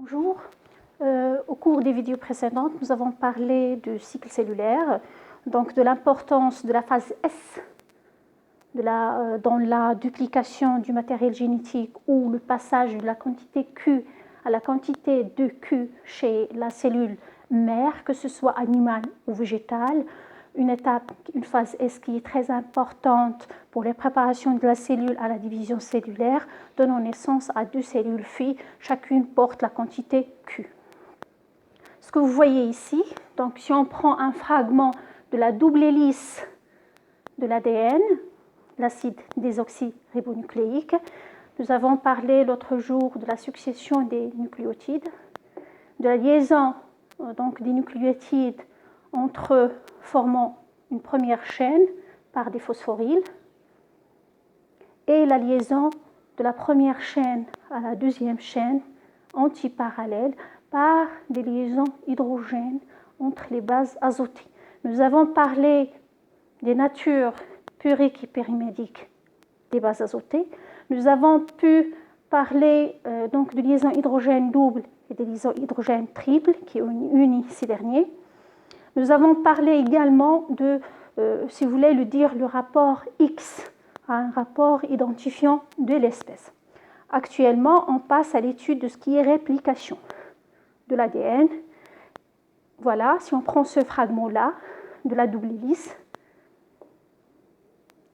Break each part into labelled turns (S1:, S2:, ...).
S1: Bonjour. Au cours des vidéos précédentes, nous avons parlé du cycle cellulaire, donc de l'importance de la phase S dans la duplication du matériel génétique ou le passage de la quantité Q à la quantité de Q chez la cellule mère, que ce soit animale ou végétale. Une phase S qui est très importante pour les préparations de la cellule à la division cellulaire, donnant naissance à deux cellules filles, chacune porte la quantité Q. Ce que vous voyez ici, donc si on prend un fragment de la double hélice de l'ADN, l'acide désoxyribonucléique, nous avons parlé l'autre jour de la succession des nucléotides, de la liaison donc, des nucléotides entre eux formant une première chaîne par des phosphoryles et la liaison de la première chaîne à la deuxième chaîne antiparallèle par des liaisons hydrogènes entre les bases azotées. Nous avons parlé des natures puriques et périmédiques des bases azotées. Nous avons pu parler donc de liaisons hydrogène double et des liaisons hydrogène triple qui unissent ces derniers. Nous avons parlé également de, si vous voulez le dire, le rapport X, un rapport identifiant de l'espèce. Actuellement, on passe à l'étude de ce qui est réplication de l'ADN. Voilà, si on prend ce fragment-là de la double hélice,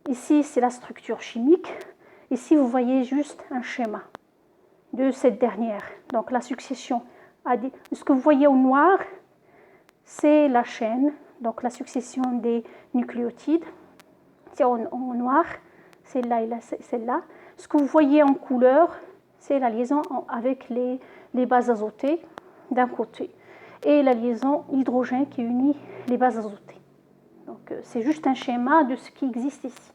S1: ici c'est la structure chimique, ici vous voyez juste un schéma de cette dernière. Donc la succession, ce que vous voyez au noir, c'est la chaîne, donc la succession des nucléotides. C'est en noir, celle-là et celle-là. Ce que vous voyez en couleur, c'est la liaison avec les bases azotées d'un côté et la liaison hydrogène qui unit les bases azotées. Donc c'est juste un schéma de ce qui existe ici.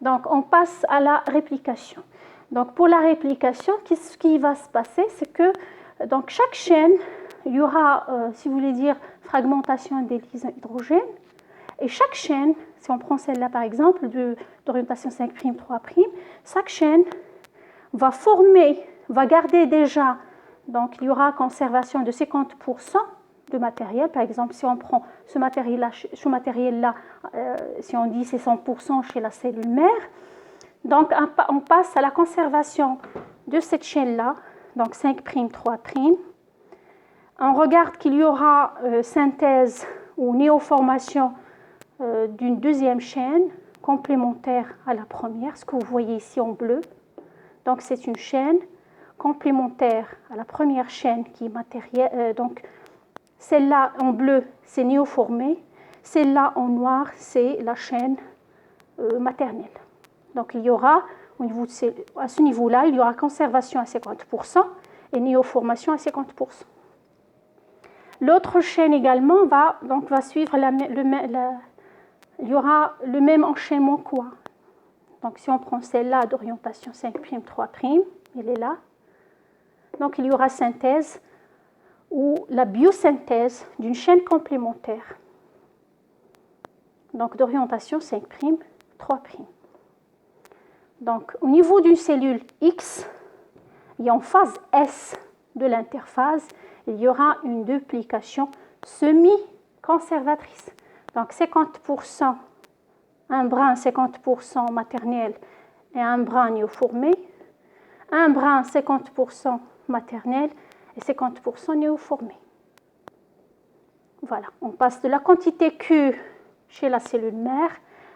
S1: Donc on passe à la réplication. Donc pour la réplication, ce qui va se passer, c'est que donc chaque chaîne, il y aura, si vous voulez dire, fragmentation des liaisons hydrogènes. Et chaque chaîne, si on prend celle-là par exemple, d'orientation 5', 3', chaque chaîne va garder déjà, donc il y aura conservation de 50% de matériel. Par exemple, si on prend ce matériel-là, si on dit c'est 100% chez la cellule mère, donc on passe à la conservation de cette chaîne-là, donc 5', 3'. On regarde qu'il y aura synthèse ou néoformation d'une deuxième chaîne complémentaire à la première, ce que vous voyez ici en bleu. Donc c'est une chaîne complémentaire à la première chaîne qui est matérielle. Donc celle-là en bleu, c'est néoformé. Celle-là en noir, c'est la chaîne maternelle. Donc il y aura, à ce niveau-là, il y aura conservation à 50% et néoformation à 50%. L'autre chaîne également va suivre il y aura le même enchaînement quoi. Donc si on prend celle-là d'orientation 5', 3', elle est là. Donc il y aura synthèse ou la biosynthèse d'une chaîne complémentaire. Donc d'orientation 5', 3'. Donc au niveau d'une cellule X, et en phase S de l'interphase, il y aura une duplication semi-conservatrice. Donc 50%, un brin 50% maternel et un brin néoformé, un brin 50% maternel et 50% néoformé. Voilà, on passe de la quantité Q chez la cellule mère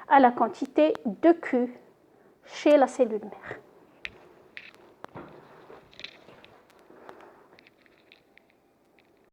S1: à la quantité de Q chez la cellule mère.